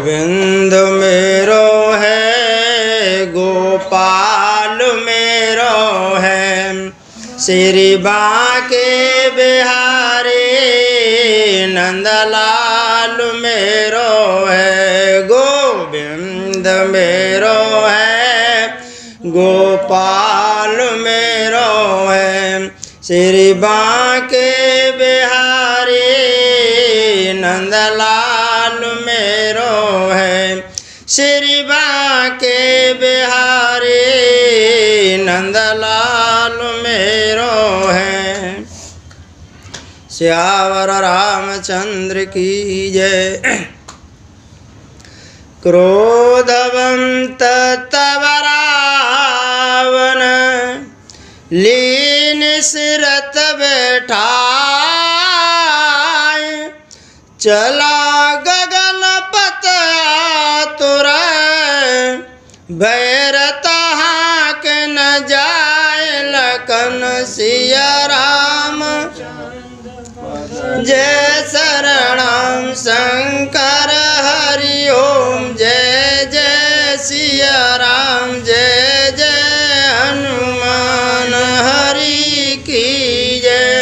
गोविंद मेरो है, गोपाल मेरो है, श्री बांके बिहारी नंदलाल मेरो है। गोविंद मेरो है, गोपाल मेरो है, श्री बांके बिहारी नंदलाल मेरो है, श्री बांके बिहारी नंदलाल मेरो है। श्यावर रामचंद्र की जय। क्रोधवंत तब रावण लीन सिरत बैठाए, चला गगन पत आतुर भैरत हाक न जाए, लखन सिया राम जय शरणम शंकर हरि ओम, जय जय सिया राम जय जय हनुमान हरि की जय।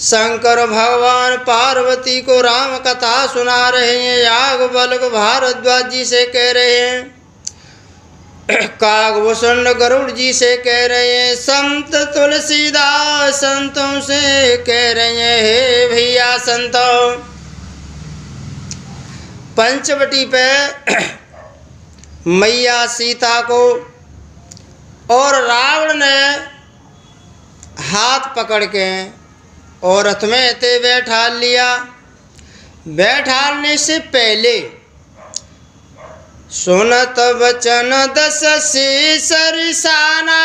शंकर भगवान पार्वती को राम कथा सुना रहे हैं। याज्ञवल्क्य भारद्वाज जी से कह रहे हैं, कागभूषण गरुड़ जी से कह रहे हैं, संत तुलसीदास संतों से कह रहे हैं, हे भैया संतों, पंचवटी पे मैया सीता को और रावण ने हाथ पकड़ के और रथ में ते बैठा लिया। बैठाने से पहले सुनत वचन दस शीस रिसाना,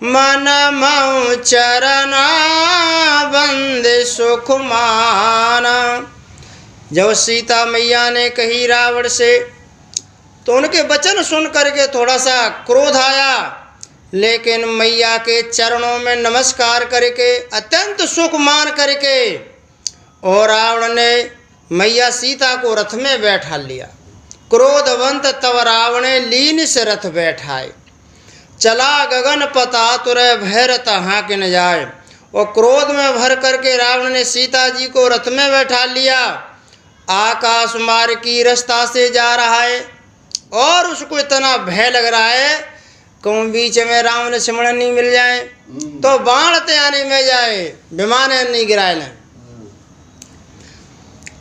मन मऊ चरण बंद सुख माना। जब सीता मैया ने कही रावण से, तो उनके वचन सुन करके थोड़ा सा क्रोध आया, लेकिन मैया के चरणों में नमस्कार करके अत्यंत सुख मान करके और रावण ने मैया सीता को रथ में बैठा लिया। क्रोधवंत तब रावण लीन से रथ बैठाए, चला गगन पता तुरय भैरत हाक न जाए। और क्रोध में भर करके रावण ने सीता जी को रथ में बैठा लिया। आकाश मार्ग की रास्ता से जा रहा है और उसको इतना भय लग रहा है कहूँ बीच में राम लक्ष्मण नहीं मिल जाए तो बाण तैयारी में जाए, विमान नहीं गिराए लें।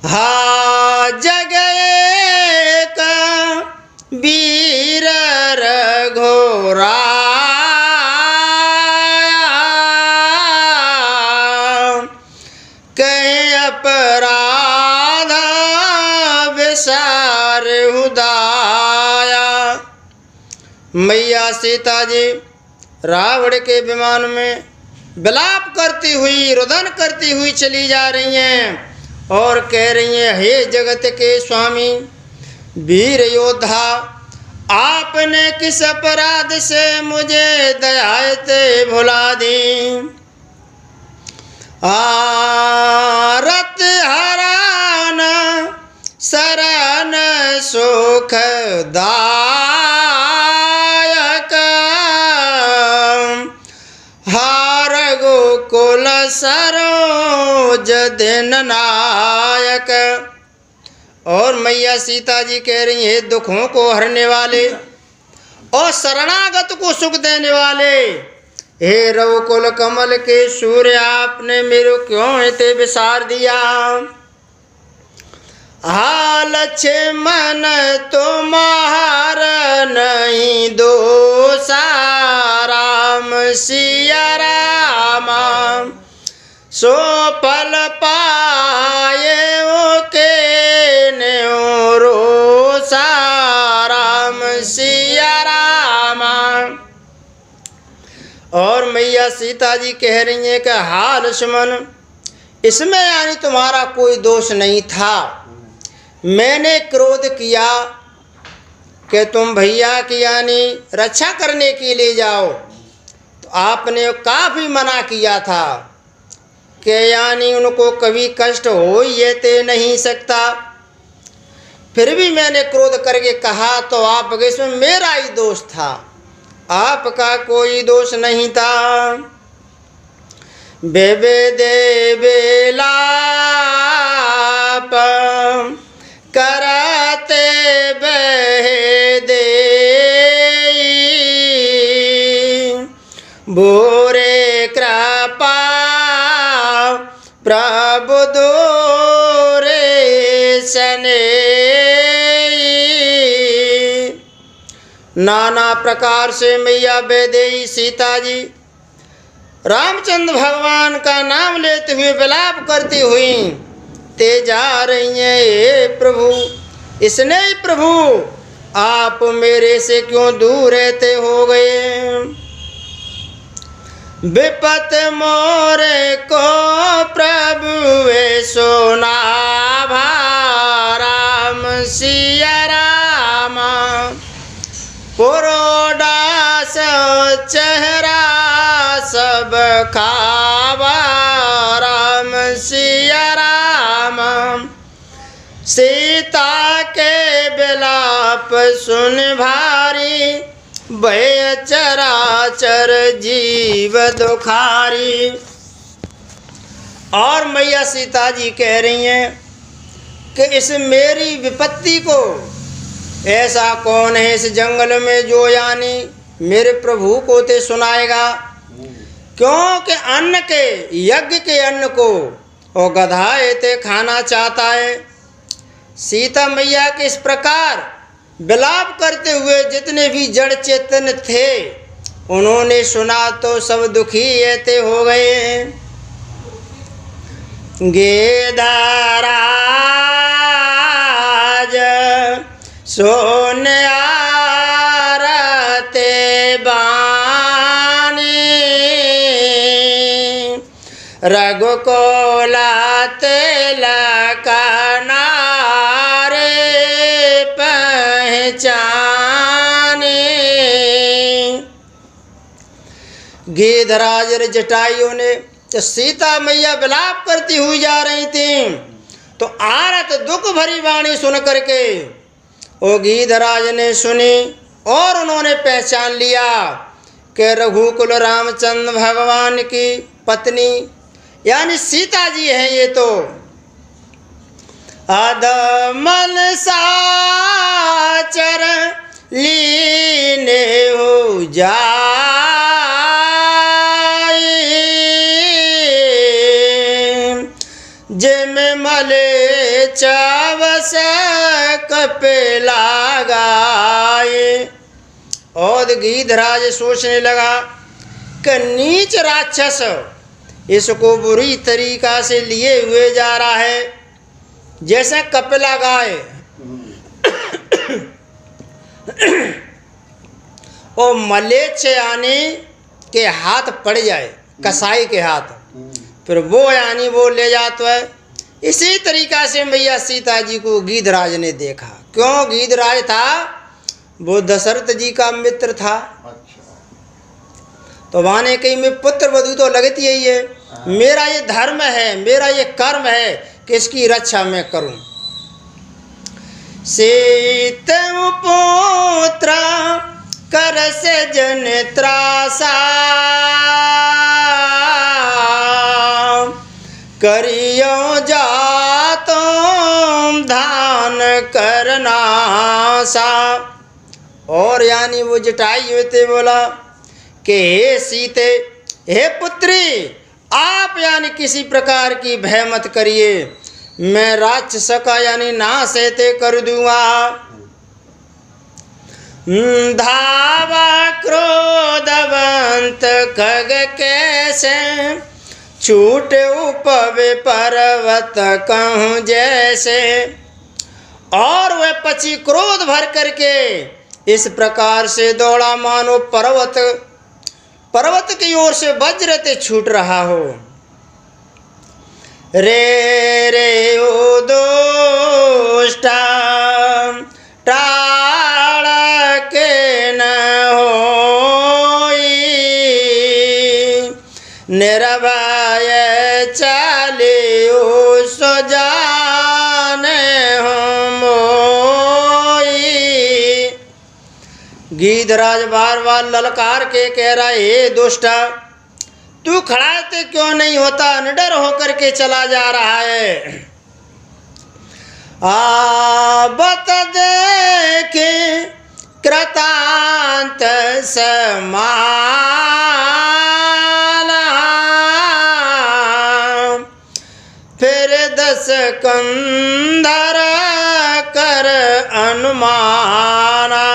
हा जगए का वीर रघोरा, कहीं अपराध विसार हुदाया। मैया सीता जी रावण के विमान में विलाप करती हुई, रुदन करती हुई चली जा रही हैं और कह रही हैं, हे जगत के स्वामी वीर योद्धा, आपने किस अपराध से मुझे दयाते भुला दी। रत हरान शरण सुख दायक, हार गोकुल सरोज दिन नायक। और मैया सीता जी कह रही है, दुखों को हरने वाले और शरणागत को सुख देने वाले, हे रघुकुल कमल के सूर्य, आपने मेरे क्यों इते विसार दिया। हाल छे मन तुम्हार नहीं दोषा, राम सिया रामा सो पल पाए ओ के न्यो रोसा, राम सिया रामा। और मैया सीता जी कह रही हैं कि हाल लक्ष्मण, इसमें यानी तुम्हारा कोई दोष नहीं था। मैंने क्रोध किया कि तुम भैया की यानी रक्षा करने के लिए जाओ, तो आपने काफ़ी मना किया था। कि यानी उनको कभी कष्ट हो ये ते नहीं सकता। फिर भी मैंने क्रोध करके कहा तो आप इसमें मेरा ही दोष था, आपका कोई दोष नहीं था। बेबे दे बेलाप करते बहे दे बोरे कृपा प्रभु दोरे सने। नाना प्रकार से मैया वैदेही सीता जी रामचंद्र भगवान का नाम लेते हुए विलाप करती हुई ते जा रही हैं। हे प्रभु, इसने प्रभु आप मेरे से क्यों दूर रहते हो गए। विपत मोरे को प्रभु सोना राम सिया राम पुरोडास चेहरा सब खावा राम सिया राम। सीता के विलाप सुन भारी भय चराचर जीव दुखारी। और मैया सीता जी कह रही हैं कि इस मेरी विपत्ति को ऐसा कौन है इस जंगल में जो यानी मेरे प्रभु को ते सुनाएगा। क्योंकि अन्न के यज्ञ के अन्न को और गधा ते खाना चाहता है। सीता मैया के इस प्रकार विलाप करते हुए जितने भी जड़ चेतन थे उन्होंने सुना तो सब दुखी ऐते हो गए। गेदाराज सोन आरते बानी रघुकोला तिलक नारे पहचाने। गिद्धराज जटाइयों ने सीता मैया विलाप करती हुई जा रही थी तो आरत दुख भरी वाणी सुन करके वो गिद्धराज ने सुनी और उन्होंने पहचान लिया कि रघुकुल रामचंद्र भगवान की पत्नी यानी सीता जी हैं। ये तो अधमल साचर लीने हो जाए जिम मले चावस कपिला गाए। और गिद्धराज सोचने लगा कि नीच राक्षस इसको बुरी तरीका से लिए हुए जा रहा है जैसे कपिला गाय और मलेच्छ यानी के हाथ पड़ जाए कसाई के हाथ फिर वो यानी वो ले जाता है। इसी तरीका से मैया सीता जी को गिद्धराज ने देखा। क्यों गिद्धराज था वो दशरथ जी का मित्र था। तो वाने कहीं में पुत्र वधू तो लगती ही है। मेरा ये धर्म है, मेरा ये कर्म है कि इसकी रक्षा मैं करूं। सीत पुत्र कर से जन त्रासा करियो जातो धान करना सा। और यानी वो जटाई हुए थे बोला कि हे सीते, हे पुत्री, आप यानी किसी प्रकार की भय मत करिए, मैं राक्षस का यानी नाश ऐते कर दूंगा। धावा क्रोधवंत खग कैसे छूट उपवे पर्वत कहूँ जैसे। और वह पक्षी क्रोध भर करके इस प्रकार से दौड़ा मानो पर्वत की ओर से वज्र ते छूट रहा हो। रे रे ओ दोष्टा टाल के न होई निर्भय चा जाने हो मोई। गीधराज बार बार ललकार के कह रहा है, हे दुष्टा, तू खड़ा तो क्यों नहीं होता, निडर होकर के चला जा रहा है। बत देखे कृतांत समाना, फिर 10 कंधर कर अनुमाना।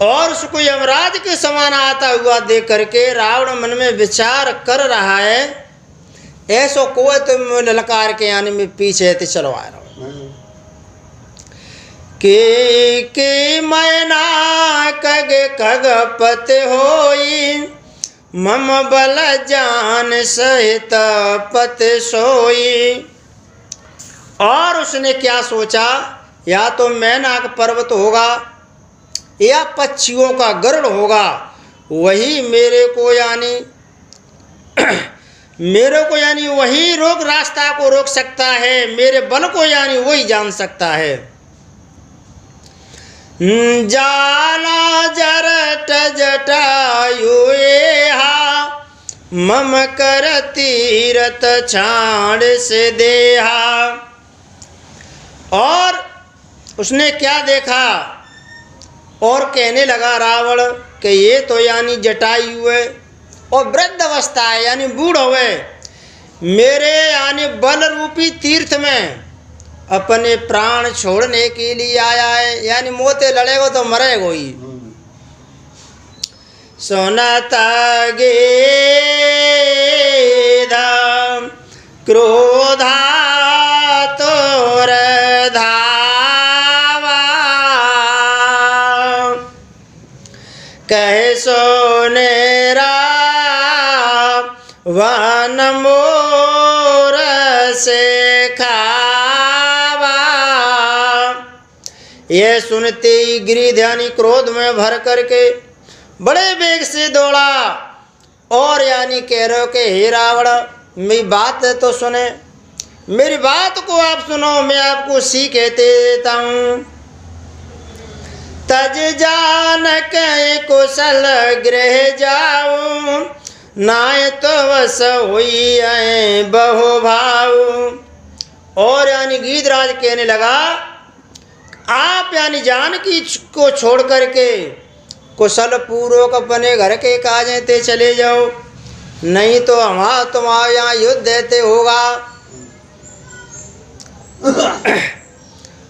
और उसको यमराज के समान आता हुआ देख करके रावण मन में विचार कर रहा है, ऐसो कोई तो ललकार के आने में पीछे ते चलो आ रहा के मैना कगे खगपत होई, मम बल जान सहित पत सोई। और उसने क्या सोचा, या तो मैनाक पर्वत होगा या पक्षियों का गरुड़ होगा, वही मेरे को यानी वही रास्ता को रोक सकता है, मेरे बल को यानी वही जान सकता है। जाला जरट जटायु मम कर तीरथ छाड़ से देहा। और उसने क्या देखा और कहने लगा रावण कि ये तो यानी जटायु है और वृद्ध अवस्था है, यानी बूढ़ हुए, मेरे यानी बल रूपी तीर्थ में अपने प्राण छोड़ने के लिए आया है, यानी मोते लड़ेगो तो मरेगो ही। सोनता गेधा क्रोधा तोर धावा, कहे सोनेरा वन मोर से खावा। यह सुनते ही गिरिध्यानी क्रोध में भर करके बड़े वेग से दौड़ा और यानी कह रहे हो कि हे रावण, मेरी बात है तो सुने, मेरी बात को आप सुनो, मैं आपको सीख देता हूँ। तज जान के कुशल गृह जाऊं, नाय तो वस हुई है बहु भाव। और यानी गीधराज कहने लगा, आप यानी जानकी को छोड़ करके कुशल पूर्वक अपने घर के काजें ते चले जाओ, नहीं तो हमारा तुम्हारे यहाँ युद्ध देते होगा।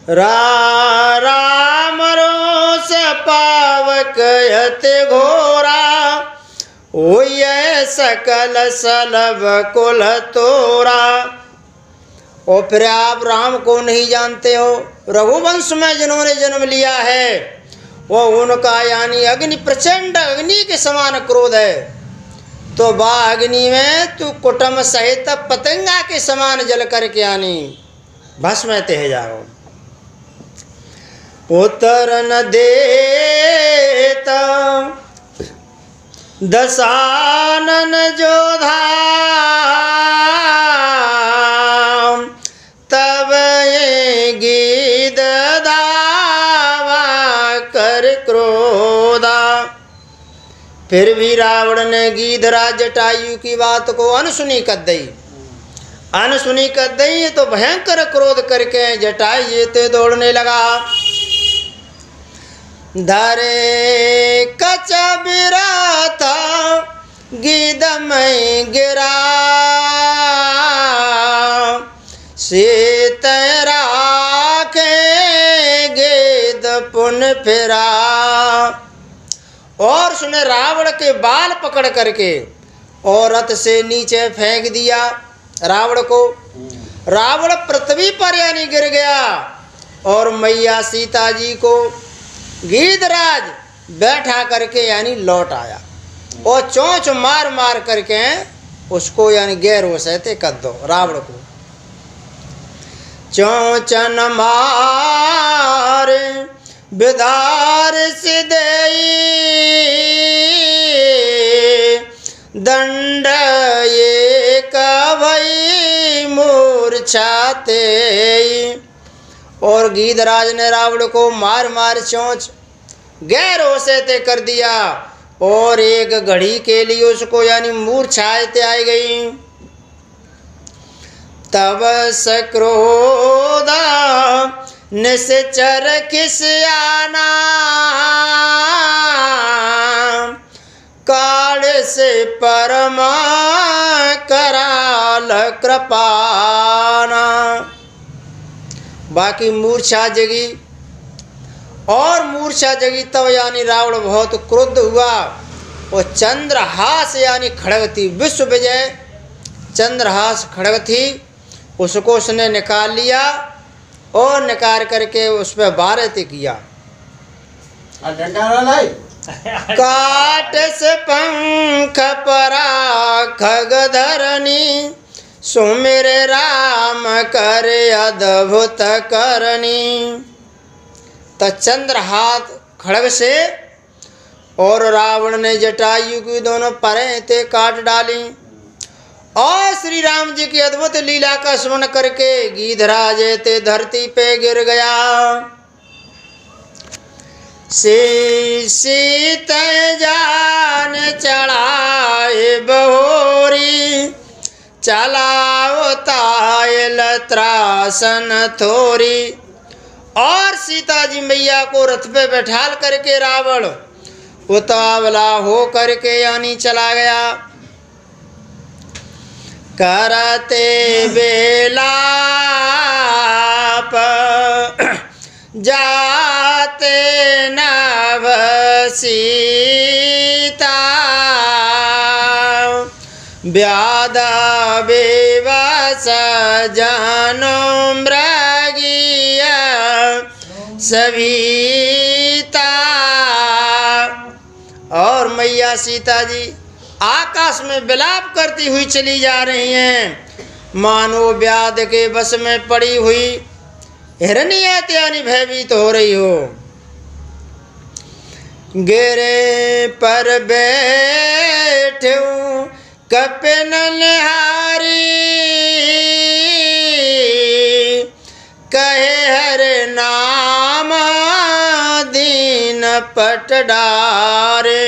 राम रोस पावक यते घोरा, हुई सकल सलभ कुल तोरा। और फिर आप राम को नहीं जानते हो, रघुवंश में जिन्होंने जन्म लिया है वो उनका यानी अग्नि, प्रचंड अग्नि के समान क्रोध है, तो बा अग्नि में तू कुटुंब सहित पतंगा के समान जल करके यानी भस्म ते जाओ। उतर न देता दशानन जोधा, तब ये गीध दावा कर क्रोधा। फिर भी रावण ने गीधराज जटायु की बात को अनसुनी कर दी, तो भयंकर क्रोध करके जटायु ते दौड़ने लगा। धरे कच बिराता गीध में गिरा, सीत राखे गेद पुन फिरा। और उसने रावण के बाल पकड़ करके और रथ से नीचे फेंक दिया रावण को। रावण पृथ्वी पर यानी गिर गया और मैया सीता जी को गीधराज बैठा करके यानी लौट आया और चोंच मार मार करके उसको यानी गैर सहते कर दो रावण को। चोंचन मार विदार सिदई, दंड एक भई मूर्छाते। और गीधराज ने रावण को मार मार चोंच गैरों से ते कर दिया और एक घड़ी के लिए उसको यानी मूर्छाएं आई गई। तब सक्रोधा निश्चर किस आना काल से परमा कराल कृपाना। बाकी मूर्छा जगी और मूर्छा जगी तब यानी रावण बहुत क्रुद्ध हुआ और चंद्रहास यानी खड़ग थी, विश्व विजय चंद्रहास खड़ग थी, उसको उसने निकाल लिया और निकाल करके उस पर बारह किया। काट से पंख परा खग धरनी सुमिर राम कर अद्भुत करनी। तो चंद्रहास खड़ग से और रावण ने जटायु की दोनों परें ते काट डाली और श्री राम जी की अद्भुत लीला का स्मरण करके गीधराज ते धरती पे गिर गया। सीत जान चढ़ाए बहोरी चलाओ तायल त्रासन थोरी। और सीता जी मैया को रथ पे बैठाल करके रावण उतावला हो करके यानी चला गया। करते बेलाप जाते नभ सीता व्याधा बेवस जानो मृगिया सभीता। और मैया सीता जी आकाश में विलाप करती हुई चली जा रही हैं, मानो व्याध के बस में पड़ी हुई हिरण्यत यानी भयभीत हो रही हो। गिरे पर बैठे कपिन निहारी कहे हर नाम दीन पट डारे।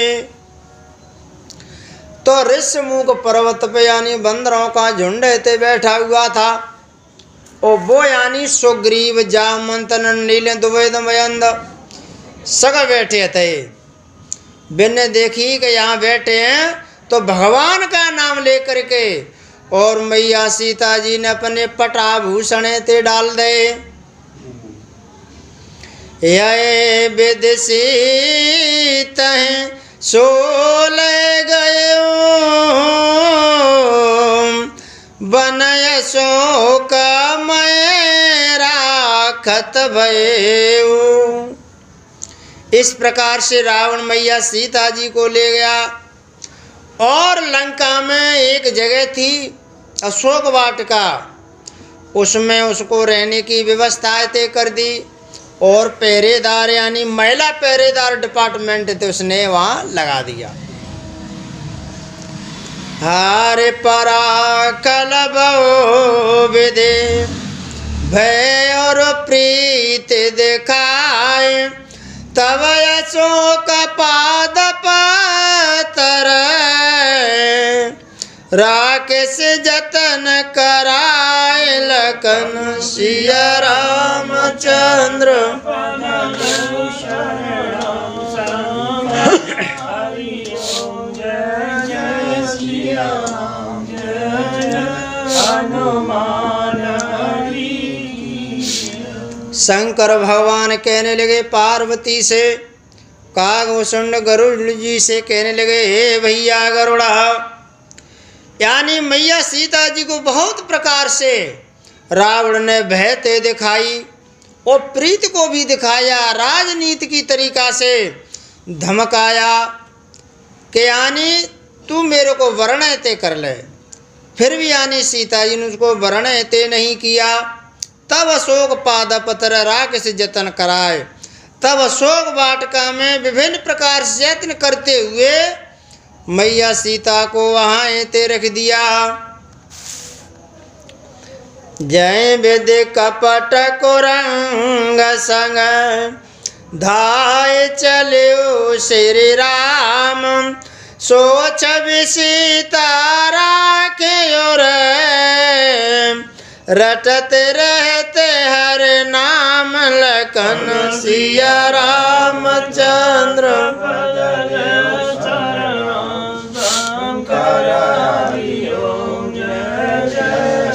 तो ऋषमुख पर्वत पे यानी बंदरों का झुंड ते बैठा हुआ था और वो यानी सुग्रीव जामंत नील द्वैद मयंद सग बैठे थे। बिन देखी कि यहाँ बैठे हैं तो भगवान का नाम लेकर के और मैया सीता जी ने अपने पटाभूषण ते डाल दे। ये विदिशी तहें सोल गए बनय शोक मैं राखत भयऊ। इस प्रकार से रावण मैया सीता जी को ले गया और लंका में एक जगह थी अशोक वाटिका, उसमें उसको रहने की व्यवस्था तय कर दी और पहरेदार यानी महिला पहरेदार डिपार्टमेंट थे उसने वहाँ लगा दिया। हारे परा कलब विदे भय और प्रीत दिखाए तब अशोक पाद पतर राकेश जतन कराए लखन सिया रामचंद्र। शंकर भगवान कहने लगे पार्वती से, कागभूषण गरुड़ जी से कहने लगे हे भैया गरुड़ा, यानी मैया सीता जी को बहुत प्रकार से रावण ने भयते दिखाई और प्रीत को भी दिखाया, राजनीति की तरीका से धमकाया कि यानी तू मेरे को वर्ण ते कर ले। फिर भी यानी सीता जी ने उसको वर्ण ते नहीं किया। तब अशोक पाद पत्र राख से जतन कराए। तब अशोक वाटिका में विभिन्न प्रकार से यत्न करते हुए मैया सीता को वहाँ ते रख दिया। जय विद कपट कुरंग संग धाय चलो श्री राम। सोच सीता राखे और रटते रहते हर नाम लखन सिया रामचंद्र।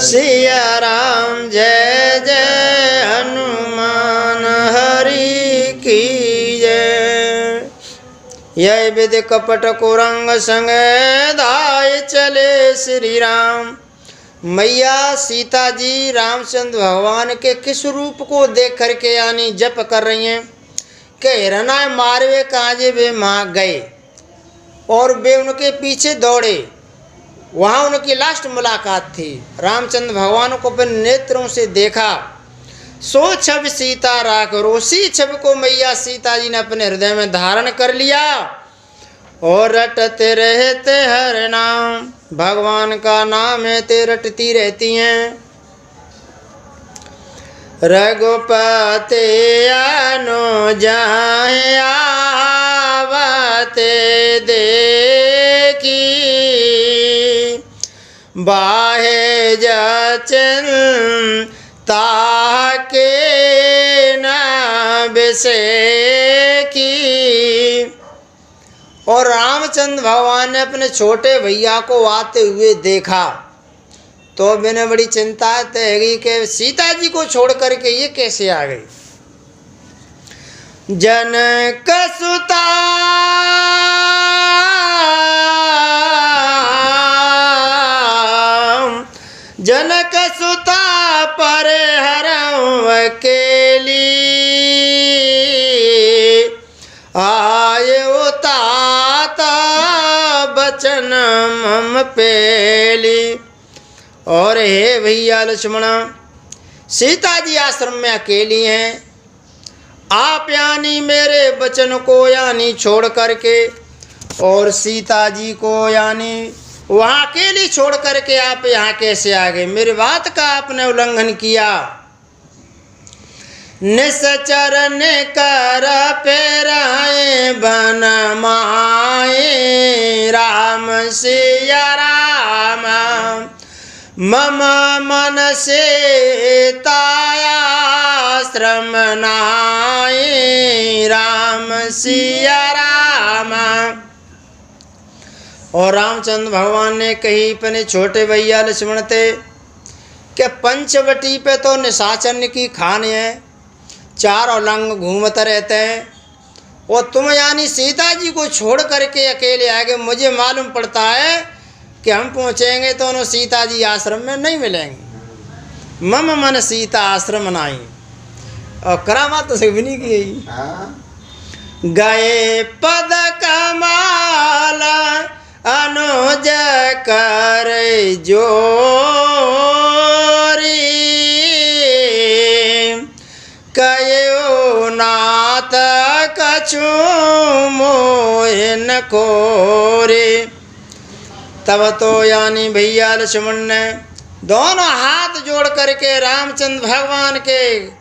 सिया राम जय जय हनुमान हरि की जय। यह विद कपट कुरंग संग धाय चले श्री राम। मैया सीता जी रामचंद्र भगवान के किस रूप को देख करके यानी जप कर रही हैं कि हिरणाय मारवे काजे वे माँ गए और वे उनके पीछे दौड़े। वहाँ उनकी लास्ट मुलाकात थी। रामचंद्र भगवान को अपने नेत्रों से देखा। सो छब सीता राख, और उसी छब को मैया सीता जी ने अपने हृदय में धारण कर लिया और रटते रहते हर नाम। भगवान का नाम है ते रटती रहती हैं। रघुपति अनुजाए आवते देखी, बाहे जचन ताके न बिसेकी। और रामचंद्र भगवान ने अपने छोटे भैया को आते हुए देखा तो मैंने बड़ी चिंता तय गई कि सीता जी को छोड़ करके ये कैसे आ गई। जनक सुता जनक सुता पर हरऊ अकेली, आये उताता बचन मम पेली। और हे भैया लक्ष्मण, सीता जी आश्रम में अकेली हैं। आप यानी मेरे वचन को यानी छोड़ करके और सीता जी को यानी वहाँ अकेली छोड़ करके आप यहाँ कैसे आ गए। मेरी बात का आपने उल्लंघन किया। निश्चर ने कर पेराए बन माए, राम सिया राम मम मन से ताया श्रम नाए, राम सिया राम। और रामचंद्र भगवान ने कही अपने छोटे भैया लक्ष्मण थे कि पंचवटी पे तो निशाचर की खान है, चारों लंग घूमते रहते हैं और तुम यानी सीता जी को छोड़ करके अकेले आ गए। मुझे मालूम पड़ता है कि हम पहुँचेंगे तो उन्होंने सीता जी आश्रम में नहीं मिलेंगे। मम मन सीता आश्रम नाई। और करामात तो सभी नहीं की। गए पद कमाल अनुज कर जोरी, कयो नाथ कछु मोहन खोरे। तब तो यानी भैया लक्ष्मण ने दोनों हाथ जोड़ करके रामचंद्र भगवान के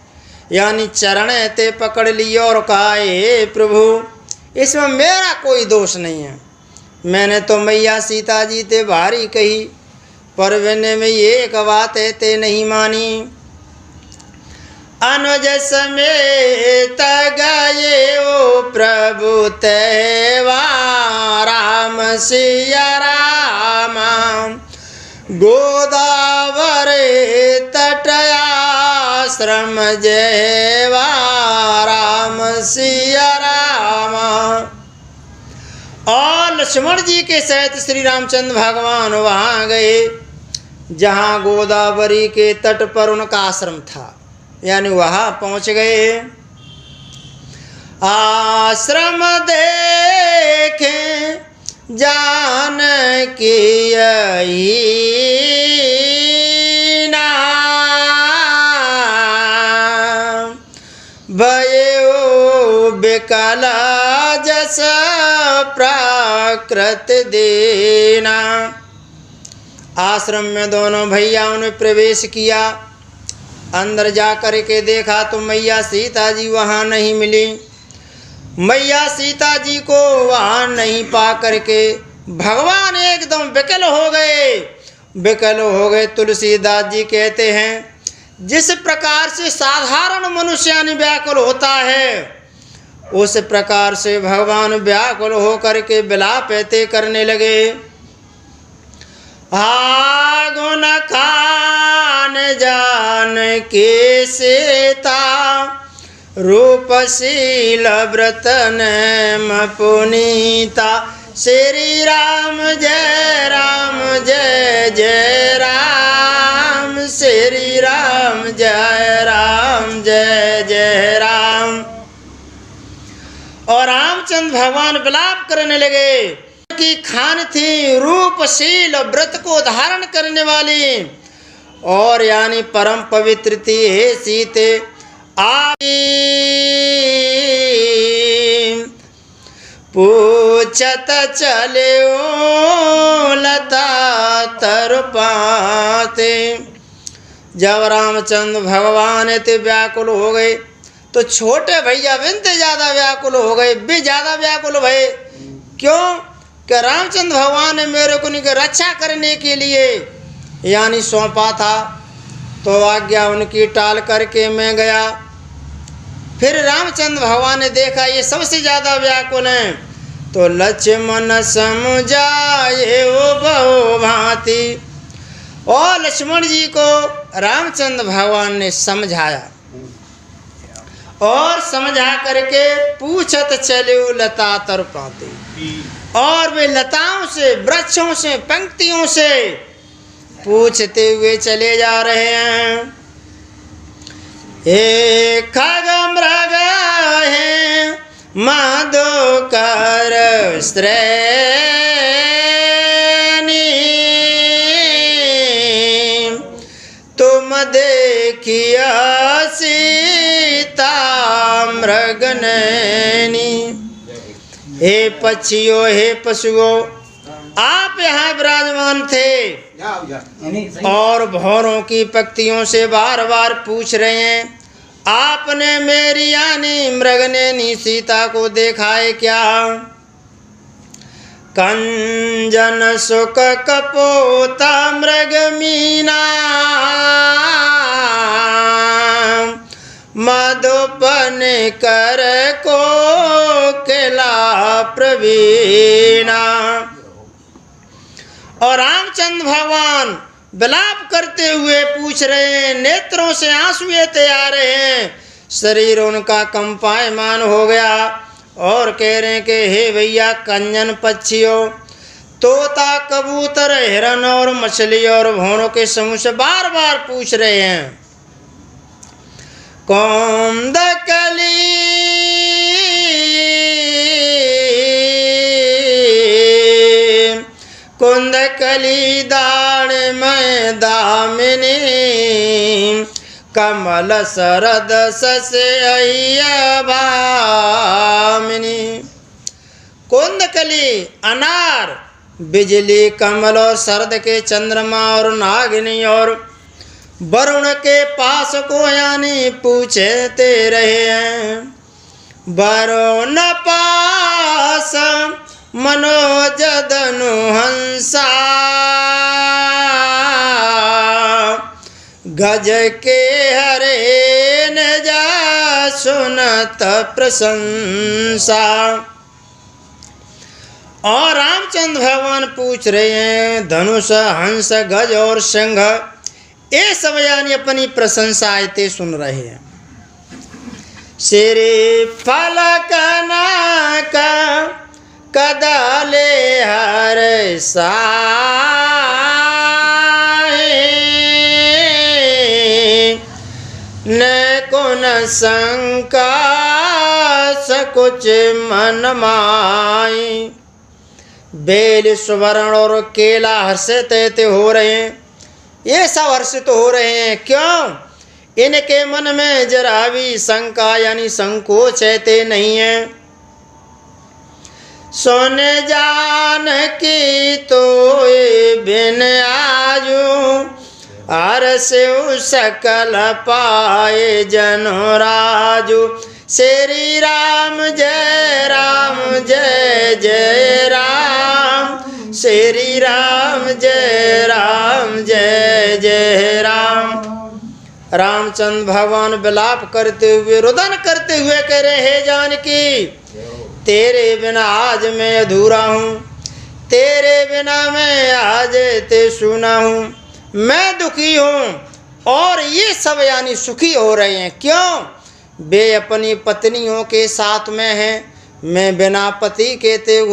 यानी चरण ते पकड़ लिए और कहा, हे प्रभु इसमें मेरा कोई दोष नहीं है। मैंने तो मैया सीता जी ते भारी कही, पर मैंने में ये एक बात है ते नहीं मानी। अनुज समेत गए ओ प्रभु तेवा, राम सिया राम गोदावरी तट आश्रम जेवा, राम सिया राम। और लक्ष्मण जी के सहित श्री रामचंद्र भगवान वहाँ गए जहाँ गोदावरी के तट पर उनका आश्रम था, यानी वहाँ पहुँच गए। आश्रम देखे जान की भयो बिकला जस प्राकृत देना। आश्रम में दोनों भैयाओं ने प्रवेश किया अंदर जा कर के देखा तो मैया सीता जी वहाँ नहीं मिली। मैया सीता जी को वहाँ नहीं पा करके भगवान एकदम विकल हो गए। विकल हो गए। तुलसीदास जी कहते हैं, जिस प्रकार से साधारण मनुष्य यानी व्याकुल होता है, उस प्रकार से भगवान व्याकुल हो करके विलाप करने लगे। गुण खान जान के सेता, रूपशील व्रत नेम पुनीता। श्री राम जय जय राम, श्री राम जय जय राम। और रामचंद्र भगवान विलाप करने लगे कि खान थी रूपशील व्रत को धारण करने वाली, और यानी परम पवित्र थी हे सीते आप। पूछत चले ओ लता तर पाते। जब रामचंद्र भगवान इतने व्याकुल हो गए तो छोटे भैया बिनते ज़्यादा व्याकुल हो गए, भी ज़्यादा व्याकुल भये। क्यों? कि रामचंद्र भगवान ने मेरे को उनकी रक्षा करने के लिए यानी सौंपा था, तो आज्ञा उनकी टाल करके मैं गया। फिर रामचंद्र भगवान ने देखा ये सबसे ज़्यादा व्याकुल हैं, तो लक्ष्मण समझाए वो बहु भांति। और लक्ष्मण जी को रामचंद्र भगवान ने समझाया, और समझा करके पूछत चले लता तर पाते। और वे लताओं से, वृक्षों से, पंक्तियों से पूछते हुए चले जा रहे हैं। हे खग मृग है माधो कर श्रेणी, तुम देखिया सीता मृगनैनी। हे पक्षियों, हे पशुओं, आप यहाँ विराजमान थे और भौरों की पंक्तियों से बार बार पूछ रहे हैं, आपने मेरी यानी मृगनैनी सीता को देखा है क्या? कंजन सुख कपोता मृग मीना, मधुपन कर को केला प्रवीणा। और रामचंद्र भगवान विलाप करते हुए पूछ रहे हैं, नेत्रों से आंसू आ रहे हैं, शरीर उनका कंपायमान हो गया, और कह रहे हैं कि हे भैया कंजन पक्षियों, तोता कबूतर हिरन और मछली और भौरों के समूह से बार बार पूछ रहे हैं। कौंदकली कुंदकली दाण में दामिनी, कमल शरद ससे भामिनी। कुंदकली अनार, बिजली, कमल और शरद के चंद्रमा और नागिनी और वरुण के पास को यानी पूछते रहे हैं। वरुण पास मनोज धनु हंसा, गज के हरे न जा सुनत प्रशंसा। और रामचंद्र भगवान पूछ रहे हैं, धनुष, हंस, गज और सिंह, ये सब यानी अपनी प्रशंसाएं सुन रहे हैं। श्री फलक नाक कदाले हर साए, न कुन शंका सकुच मन माई। बेल, सुवर्ण और केला हर्षित हो रहे हैं, ये सब हर्षित हो रहे हैं। क्यों? इनके मन में जरा भी शंका यानी संकोच रहते नहीं है। सुन जान की तो बिन आजू, शिव सकल पाए जनो राजू। श्री राम जय जय राम। श्री राम जय जय राम। रामचंद्र भगवान विलाप करते हुए रुदन करते हुए कह रहे, हे जानकी तेरे बिना आज मैं अधूरा हूँ, तेरे बिना मैं आज ते सुना हूँ। मैं दुखी हूँ और ये सब यानी सुखी हो रहे हैं। क्यों? वे अपनी पत्नियों के साथ में हैं, मैं बिना पत्नी कहते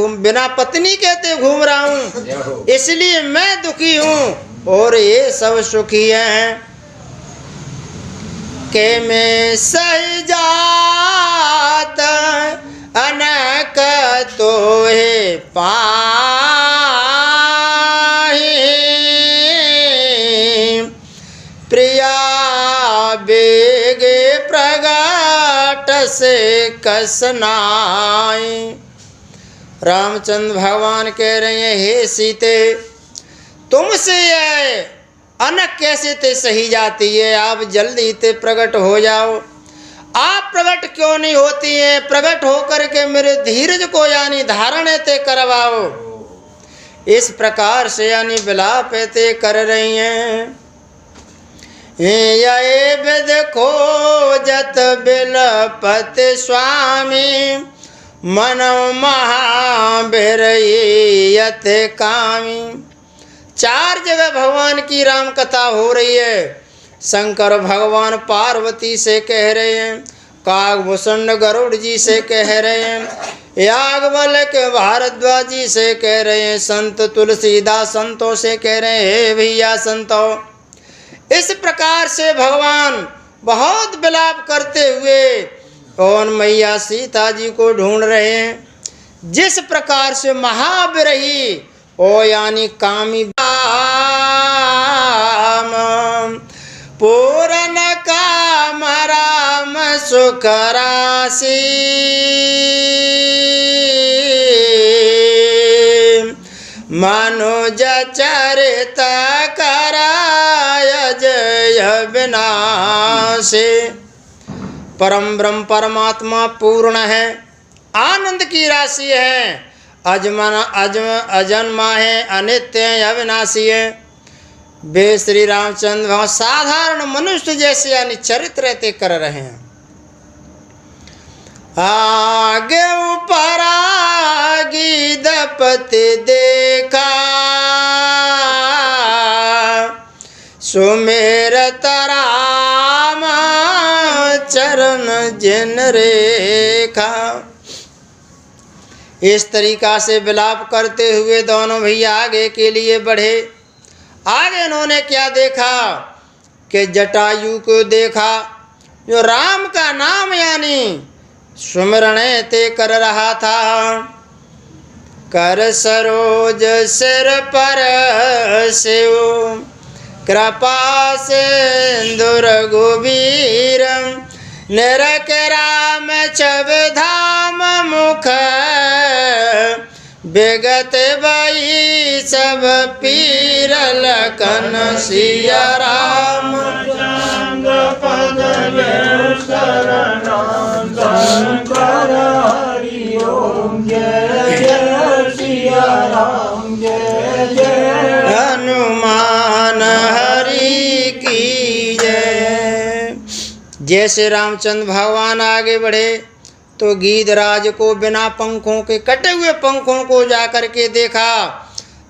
घूम रहा हूँ, इसलिए मैं दुखी हूँ और ये सब सुखी हैं। के मैं सही जात अनक तो है प्रिया बेगे प्रगट से कसनाई। रामचंद्र भगवान कह रहे हैं, हे सीते तुमसे यह अनक कैसे ते सही जाती है, आप जल्दी ते प्रकट हो जाओ। आप प्रकट क्यों नहीं होती हैं? प्रकट होकर के मेरे धीरज को यानी धारण ते करवाओ। इस प्रकार से यानी विलाप ते कर रही हैं। ये विद खोजत बिलपत स्वामी मनो महावीर यत कामी। 4 जगह भगवान की राम कथा हो रही है। शंकर भगवान पार्वती से कह रहे हैं, कागभूषण गरुड़ जी से कह रहे हैं, याज्ञवल्क्य के भारद्वाज जी से कह रहे हैं, संत तुलसीदास संतों से कह रहे हैं, हे भैया संतों। इस प्रकार से भगवान बहुत विलाप करते हुए कौन मैया सीता जी को ढूंढ रहे हैं। जिस प्रकार से महाविरही ओ यानी कामी पूरन काम राम सुख राशि मनुज चरित कराय जय विनाशे। परम ब्रह्म परमात्मा पूर्ण है, आनंद की राशि है, अजन्मा है, अनित्य है, अविनाशी है। वे श्री रामचंद्र भगवान साधारण मनुष्य जैसे यानी चरित्र ते कर रहे हैं। आगे ऊपर आगी दपति देखा सुमेरत राम चरण जिन रेखा। इस तरीका से विलाप करते हुए दोनों भैया आगे के लिए बढ़े। आगे इन्होंने क्या देखा कि जटायु को देखा, जो राम का नाम यानी सुमिरण ते कर रहा था। कर सरोज सिर पर शिव कृपा सिंदूर गुबीर निरख राम छब धाम मुख बेगत बई सब पीर लखन सिया राम चंद पद शरण शंकर हरि ओम जय जय सिया राम जय जय हनुमान हरि की जय। जैसे रामचंद्र भगवान आगे बढ़े तो गीधराज को बिना पंखों के कटे हुए पंखों को जाकर के देखा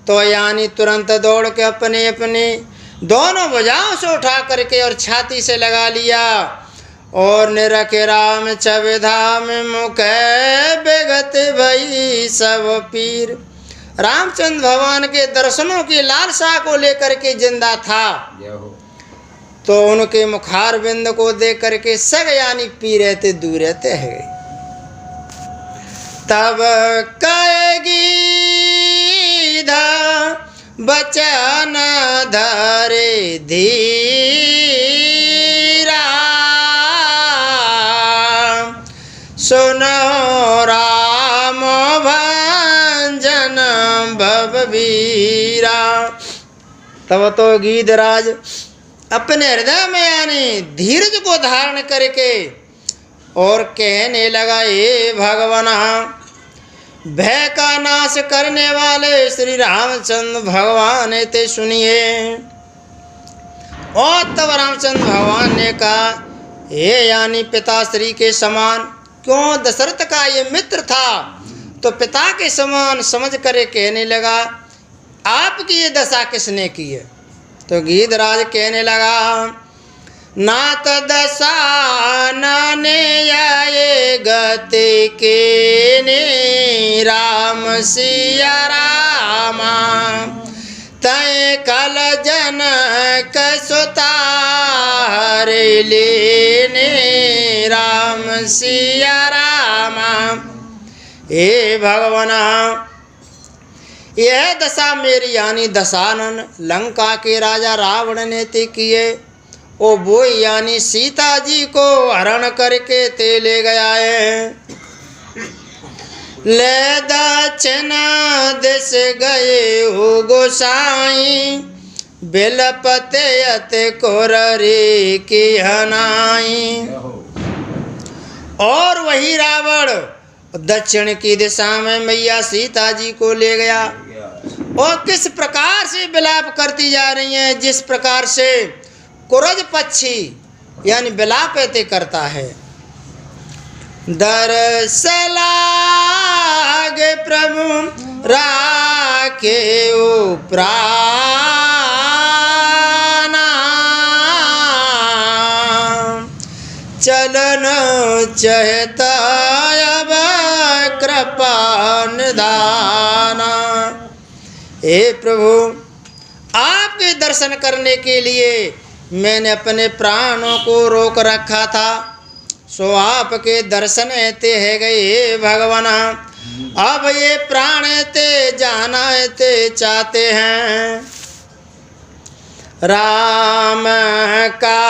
तो यानी तुरंत दौड़ के अपने अपने दोनों भुजाओं से उठा करके और छाती से लगा लिया और निरख राम छविधाम मुख बेगत भई सब पीर। रामचंद्र भगवान के दर्शनों की लालसा को लेकर के जिंदा था तो उनके मुखार बिंद को देख करके सग यानी पी रहते दूर रहते हैं। तब कहेगी बचन धरे धीरा सुनो राम भंजन भववीरा। तब तो गीधराज अपने हृदय में यानी धीरज को धारण करके और कहने लगा, हे भगवान, भय का नाश करने वाले श्री रामचंद्र भगवान ते सुनिए। और तब रामचंद्र भगवान ने कहा, हे यानी पिताश्री के समान, क्यों दशरथ का ये मित्र था तो पिता के समान समझ कर कहने लगा, आपकी ये दशा किसने की है? तो गीधराज कहने लगा, नाथ दशा नाने आए गति के ने राम सिया रामा, तय कल जन कसुतार लेने राम सिया रामा। हे भगवान, यह दशा मेरी यानी दशानन लंका के राजा रावण ने ते किए। ओ वो यानी सीता जी को हरण करके ते ले गया है। ले दक्षिण दिश गए हो गोसाई, बिलपते अते कोररी की हनाई। और वही रावण दक्षिण की दिशा में मैया सीता जी को ले गया। और किस प्रकार से विलाप करती जा रही हैं, जिस प्रकार से कुरज पक्षी यानी विलाप करता है। दरस लागे प्रभु राखे ओ प्राणा, चलन चहता अब कृपा निधाना। हे प्रभु, आपके दर्शन करने के लिए मैंने अपने प्राणों को रोक रखा था, सो आपके दर्शन ते है गए। हे भगवान, अब ये प्राण ते जाना ते चाहते हैं। राम का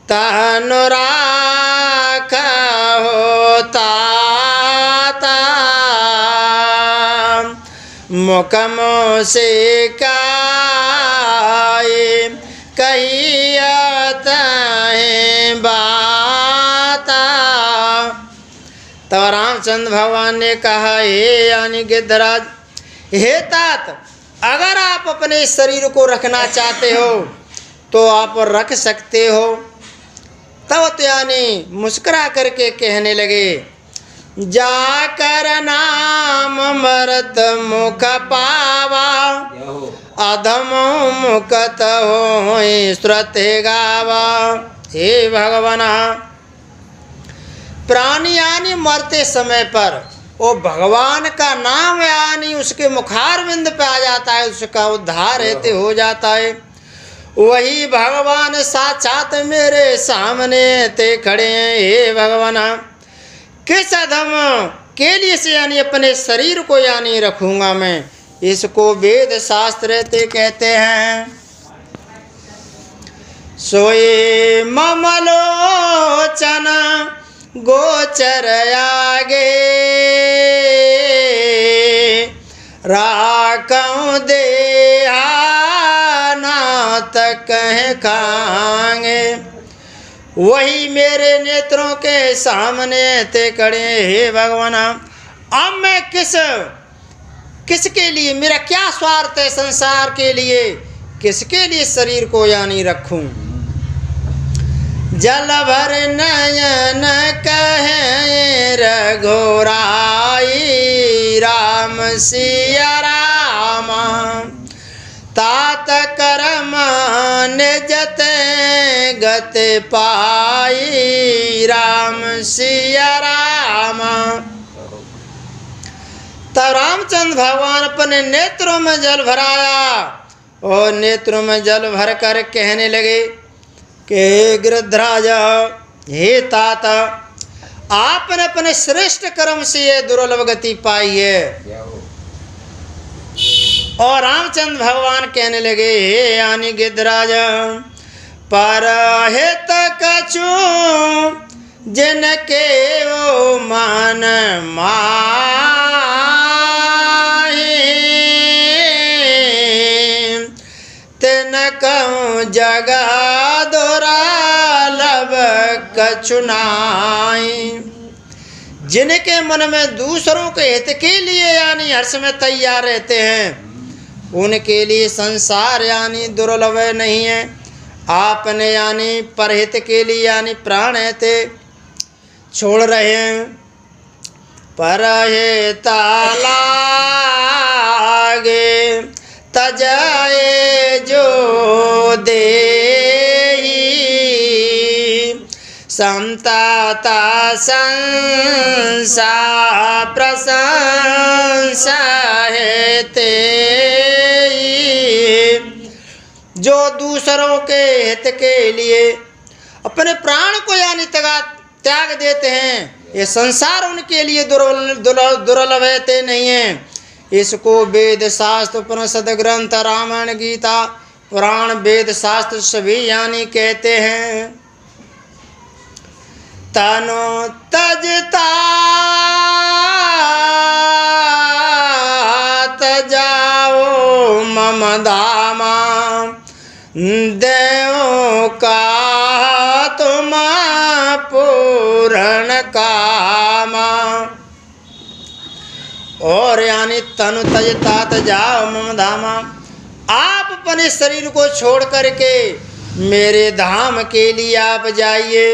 तनुराख होता मुकमो से काए कहियत है बाता। तब रामचंद्र भगवान ने कहा, हे यानी गिद्धराज, हे तात, अगर आप अपने शरीर को रखना चाहते हो तो आप रख सकते हो। तब तो यानी मुस्कुरा करके कहने लगे, जाकर नाम मरत मुख पावा, अधम मुकत हो श्रुति गावा। हे भगवान, प्राणी यानी मरते समय पर वो भगवान का नाम यानी उसके मुखारविंद पे आ जाता है, उसका उद्धार हेतु हो जाता है। वही भगवान साक्षात मेरे सामने ते खड़े हैं। हे भगवान, किस अधम के लिए से यानी अपने शरीर को यानी रखूंगा मैं, इसको वेद शास्त्र ते कहते हैं। सोए ममलोचन गोचर आगे, राखूं देहा नाथ कह खांगे। वही मेरे नेत्रों के सामने ते खड़े। हे भगवान, अब मैं किसके लिए, मेरा क्या स्वार्थ है संसार के लिए, किसके लिए शरीर को यानी रखूं। जल भर नयन कहे रघुराई, राम सिया रामा, तात करम निजत गति पाई, राम सिया रामा। तब रामचंद्र भगवान अपने नेत्रों में जल भराया और नेत्रों में जल भर कर कहने लगे कि गिरधराज, हे तात, आपने अपने श्रेष्ठ कर्म से ये दुर्लभ गति पाई है। और रामचंद्र भगवान कहने लगे, हे यानी गिद्धराज, पर हित कछु जिनके वो मान माही, तिन जगह दुर्लभ कछु नाई। जिनके मन में दूसरों के हित के लिए यानी हर्ष में तैयार रहते हैं, उनके लिए संसार यानी दुर्लभ नहीं है। आपने यानी परहित के लिए यानी प्राण थे छोड़ रहे हैं। परहित लागे तजाए जो देही, समता संसा प्रशंसा है तेई। जो दूसरों के हित के लिए अपने प्राण को यानी त्याग देते हैं, ये संसार उनके लिए दुर्लभ नहीं है। इसको वेद शास्त्र उपनिषद ग्रंथ रामायण गीता पुराण वेद शास्त्र सभी यानी कहते हैं। तनु तजता तजाओ मम धामा, देव का तुम पूर्ण कामा। और यानी तनु तजता तजाओ मम धामा, आप अपने शरीर को छोड़ करके मेरे धाम के लिए आप जाइए।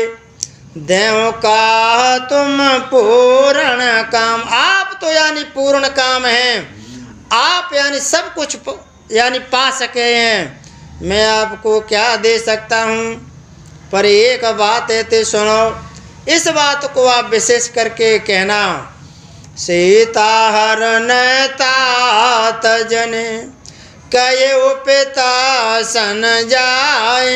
देव का तुम पूर्ण काम, आप तो यानी पूर्ण काम हैं, आप यानी सब कुछ यानी पा सके हैं। मैं आपको क्या दे सकता हूँ, पर एक बात है तो सुनो, इस बात को आप विशेष करके कहना। सीता हरण तात जने कये पिता सन जाए,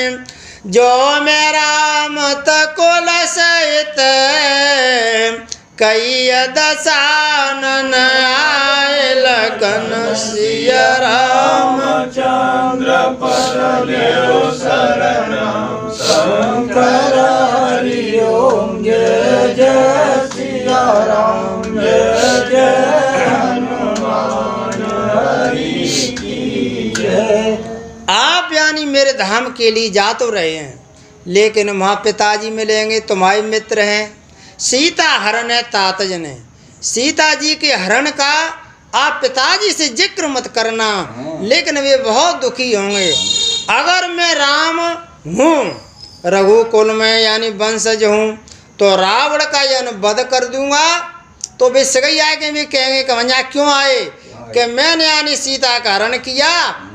जो मेरा मत कुल सहित कई दशानन आए लगन सिया रामचंद्र पर लेओ शरणम शंकर हरि ओम। जय जय सिया राम, जय जय हनुमान हरि की जय। आप यानी मेरे धाम के लिए जा तो रहे हैं, लेकिन वहाँ पिताजी मिलेंगे, तुम्हारे मित्र हैं। सीता हरण है तातजन है, सीता जी के हरण का आप पिताजी से जिक्र मत करना, लेकिन वे बहुत दुखी होंगे। अगर मैं राम हूँ, रघुकुल में यानी वंशज हूँ, तो रावण का यानी वध कर दूंगा, तो वे सगई आके भी कहेंगे कि वहाँ क्यों आए, कि मैंने यानी सीता का हरण किया,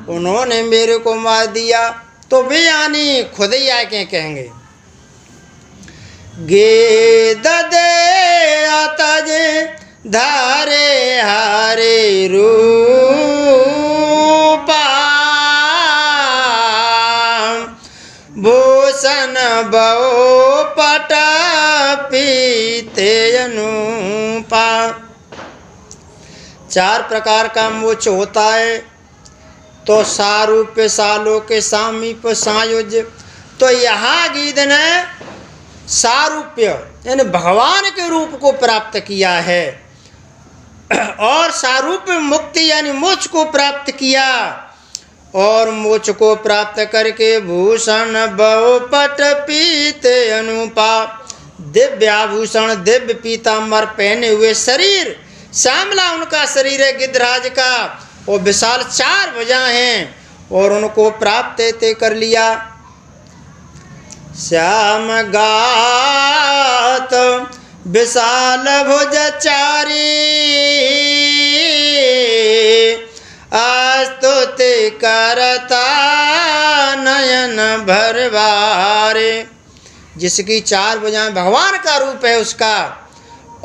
उन्होंने मेरे को मार दिया, तो वे यानी खुद ही आके कहेंगे। गेद दे अतजे धारे हरे रूपा, भूषण बहु पट पीते अनुपा। 4 प्रकार का मोक्ष होता है, तो सारूप्य सालोक्य सामीप्य सायुज्य। तो यहाँ गीत ने सारूप्य यानी भगवान के रूप को प्राप्त किया है, और सारूप्य मुक्ति यानी मोक्ष को प्राप्त किया, और मोक्ष को प्राप्त करके भूषण बहुपट पीते अनुपा, दिव्य आभूषण दिव्य पीताम्बर पहने हुए शरीर, श्यामला उनका शरीर है गिद्धराज का, और विशाल 4 भुजाएं हैं, और उनको प्राप्त ते कर लिया। श्याम गात विशाल भुज चारी, स्तुति करता नयन भरवारे। जिसकी 4 भुजाएं भगवान का रूप है उसका,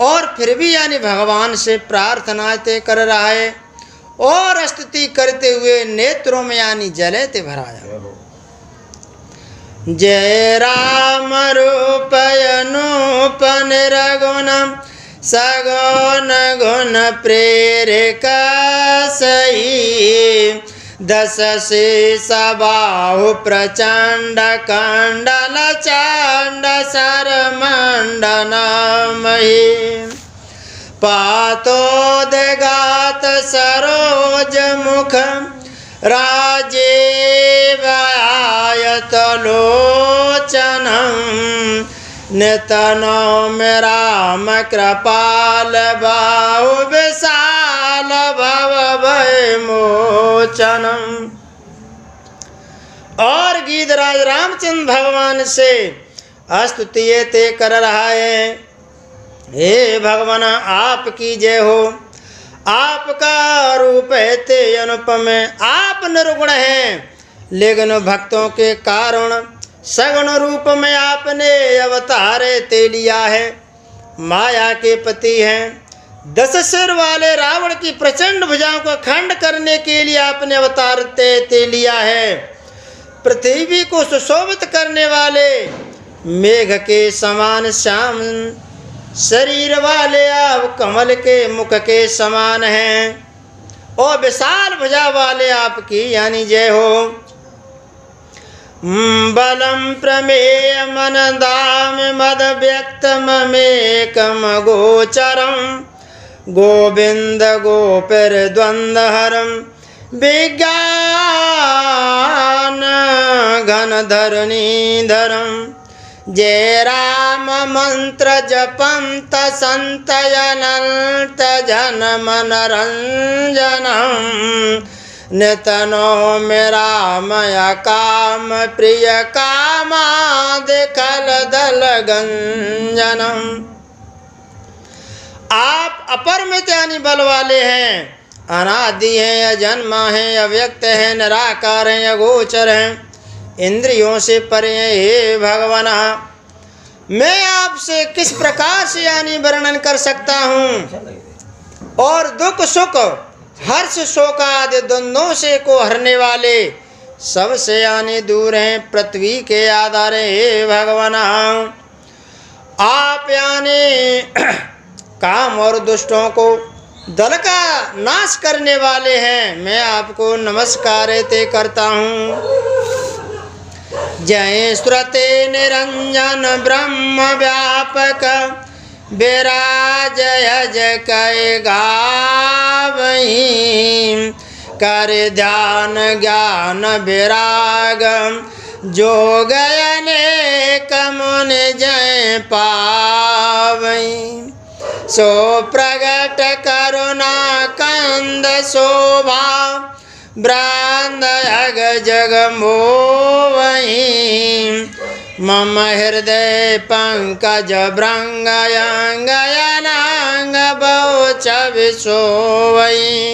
और फिर भी यानी भगवान से प्रार्थना ते कर रहा है, और स्तुति करते हुए नेत्रों में यानी जले ते भराया। जय राम रूप अनूप निरगुण, सगुण गुण प्रेरक सही, 10 शेष बाहु प्रचंड कंडल चंड सर मंडनमहि, पातोदगात सरोज मुख राजीव आय लोचनम नितनो में राम कृपाल बाहु विशाल भव भय मोचनम। और गीधराज रामचंद्र भगवान से स्तुति ते कर रहा है, हे भगवान आपकी जय हो। आपका रूप है ते अनुपम, आप निर्गुण हैं लेकिन भक्तों के कारण सगुण रूप में आपने अवतार ते लिया है। माया के पति हैं, 10 सिर वाले रावण की प्रचंड भुजाओं को खंड करने के लिए आपने अवतार ते लिया है। पृथ्वी को सुशोभित करने वाले मेघ के समान श्याम शरीर वाले आप कमल के मुख के समान हैं और विशाल भुजा वाले आपकी यानी जय हो। बलम प्रमेय मन दाम मद व्यक्त ममेकम गोचरम गोविंद गोपर द्वंद्वहरम विज्ञान घन धरणीधरम। जय राम मंत्र जपंत संतयनंत जन मनरंजनम नितनो में रामया काम प्रिय कामाद खल दल गंजनम। आप अपरमित यानी बल वाले हैं, अनादि हैं, अजन्मा हैं, अव्यक्त हैं, निराकार हैं, अगोचर हैं, इंद्रियों से परे हैं। हे भगवान मैं आपसे किस प्रकार से यानी वर्णन कर सकता हूँ। और दुख सुख हर्ष शोक आदि द्वंद्वों से को हरने वाले सबसे यानी दूर हैं, पृथ्वी के आधार। हे भगवान आप यानी काम और दुष्टों को दल का नाश करने वाले हैं। मैं आपको नमस्कार ते करता हूँ। जय श्रुते निरंजन ब्रह्म व्यापक विराज यज कै गावहीं कर ध्यान ज्ञान विराग जोग अनेक मुन जय पावहीं। सो प्रगट करुणा कंद शोभा ब्रांद अग जग मोवहीं मम हृदय पंकज भृंगयंगयनांग बहुच विशोवहीं।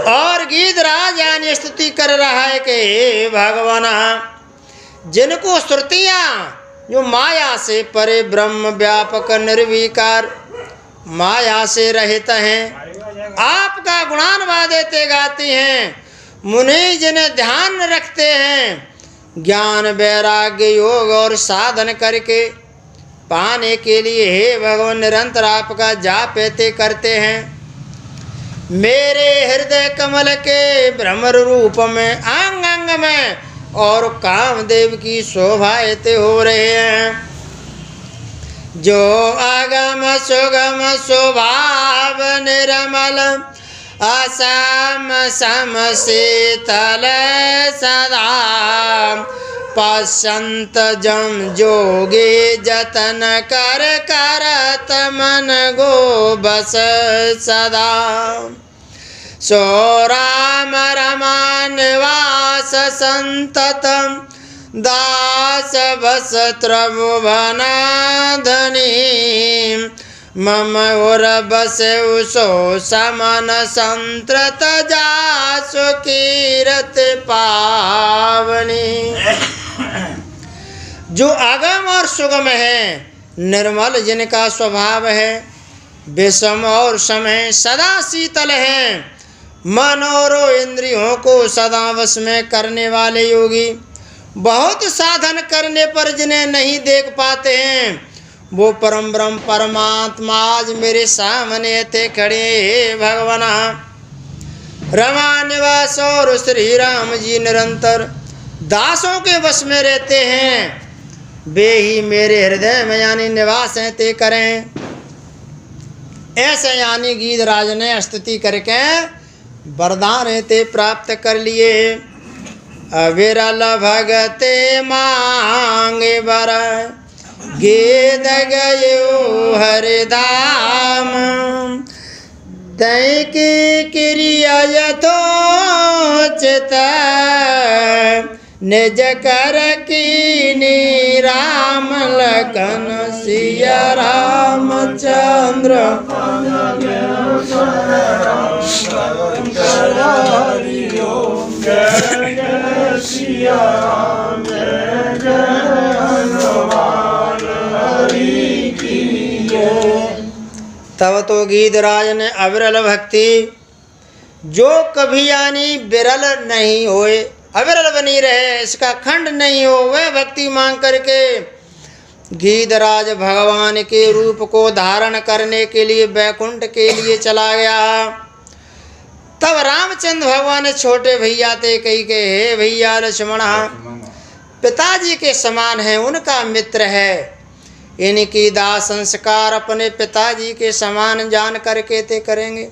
और गीधराज यानी स्तुति कर रहा है कि हे भगवान जिनको श्रुतियाँ जो माया से परे ब्रह्म व्यापक निर्विकार माया से रहित हैं, आपका गुणानुवाद देते गाती हैं, मुनि जिन्हें ध्यान रखते हैं, ज्ञान वैराग्य योग और साधन करके पाने के लिए हे भगवान निरंतर आपका जाप ते करते हैं। मेरे हृदय कमल के भ्रमर रूप में अंग अंग में और कामदेव की शोभाएते हो रहे हैं। जो आगम सुगम स्वभाव निर्मल असम सम शीतल सदा पश्यंत जम जोगे जतन कर करत मन गो बस सदा। सो राम रमानिवास संततम दास बस त्रिभुवन धनी मम और बस उसो समन संत्रत जासु कीरत पावनी। जो अगम और सुगम है, निर्मल जिनका स्वभाव है, विषम और सम है, सदा शीतल है, मन और इंद्रियों को सदा वश में करने वाले योगी, बहुत साधन करने पर जिन्हें नहीं देख पाते हैं, वो परम ब्रह्म परमात्मा आज मेरे सामने थे खड़े। हे भगवान रमा निवास और श्री राम जी निरंतर दासों के वश में रहते हैं, वे ही मेरे हृदय में यानी निवास हैं ते करें। ऐसे यानी गीधराज ने स्तुति करके वरदान ते प्राप्त कर लिए। अविरल भगते मांगे बर गेद गयो हरिधाम तय की क्रिया यथोचित निज कर कीनी राम लखन सिया रामचंद्र तब तो गीधराज ने अविरल भक्ति जो कभी यानी विरल नहीं होए, अविरल बनी रहे, इसका खंड नहीं हो, वह भक्ति मांग करके गीधराज भगवान के रूप को धारण करने के लिए वैकुंठ के लिए चला गया। तब रामचंद्र भगवान छोटे भैया थे, कही के हे भैया लक्ष्मण पिताजी के समान है, उनका मित्र है, इनकी दाह संस्कार अपने पिताजी के समान जान करके ते करेंगे।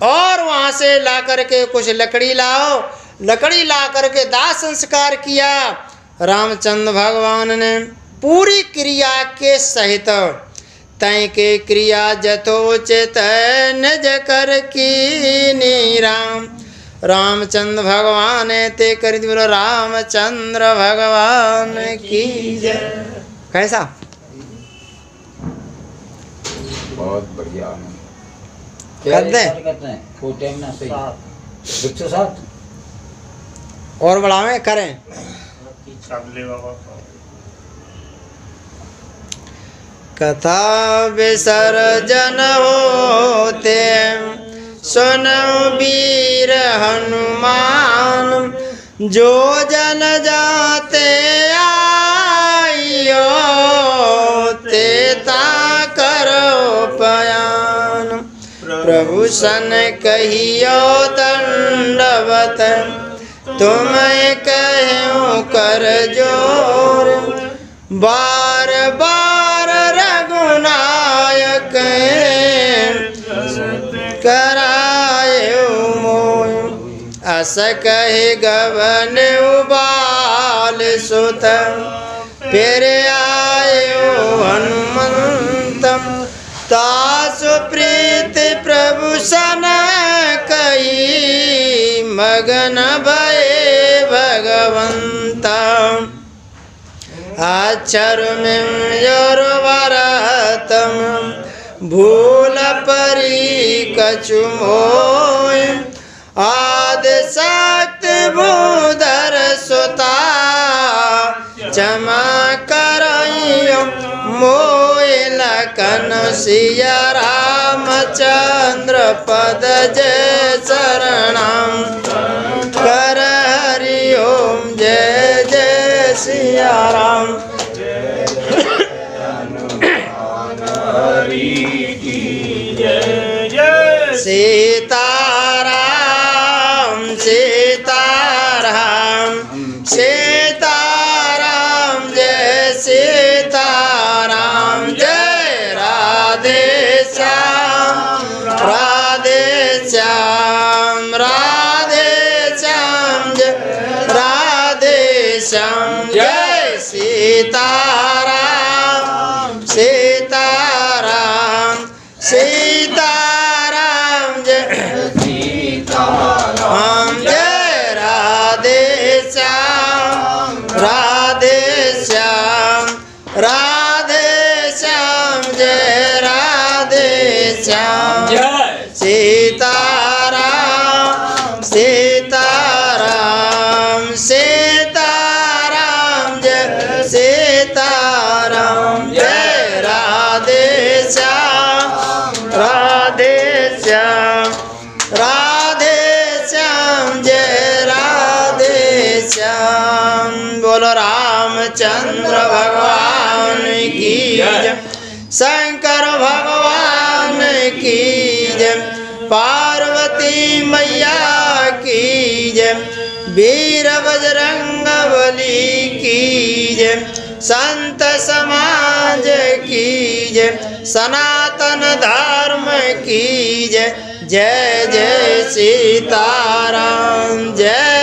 और वहाँ से ला करके कुछ लकड़ी लाओ, लकड़ी ला करके दाह संस्कार किया। रामचंद्र भगवान ने पूरी क्रिया के सहित तय के क्रिया जथोचित निज कर की राम रामचंद्र भगवान ते कर बोलो रामचंद्र भगवान की जय। कैसा बहुत बढ़िया कर दे और बढ़ावे करें। कथा विसर्जन होते सुनो वीर हनुमान जो जन जाते आइयो तेता करो पयान प्रभु सन कहियो दंडवत तुम्हें कहो कर जोर बार बार रघुनायक करायो मोय अस कहे गवन उबाल सुत फिर आयो हनुमंतम तासु प्रीत प्रभु सन कही मगन भये भगवंता अक्षर में योरवरतम भूल परी कछु मोय आदि शक्ति भूधर सुता क्षमा करइयो मोय लखन सिया रामचंद्र पद जय शरणम कर हरि ओम जय जय सिया राम। सीताराम सीताराम सीताराम जय सीताराम जय राधे श्याम राधे श्याम राधे श्याम जय राधे श्याम जय सीताराम सीताराम सीताराम जय सीताराम जय राधे श्याम राधे श्याम राधे श्याम जय राधे श्याम जय सीताराम सीताराम सीताराम जय सीताराम जय राधे श्याम राधे श्याम राधे श्याम जय राधे श्याम। बोलो रामचंद्र भगवान की जय शंकर भगवान की जय पार्वती मैया की जय वीर बजरंग बली की जय संत समाज की जय सनातन धर्म की जय जय जय सीताराम जय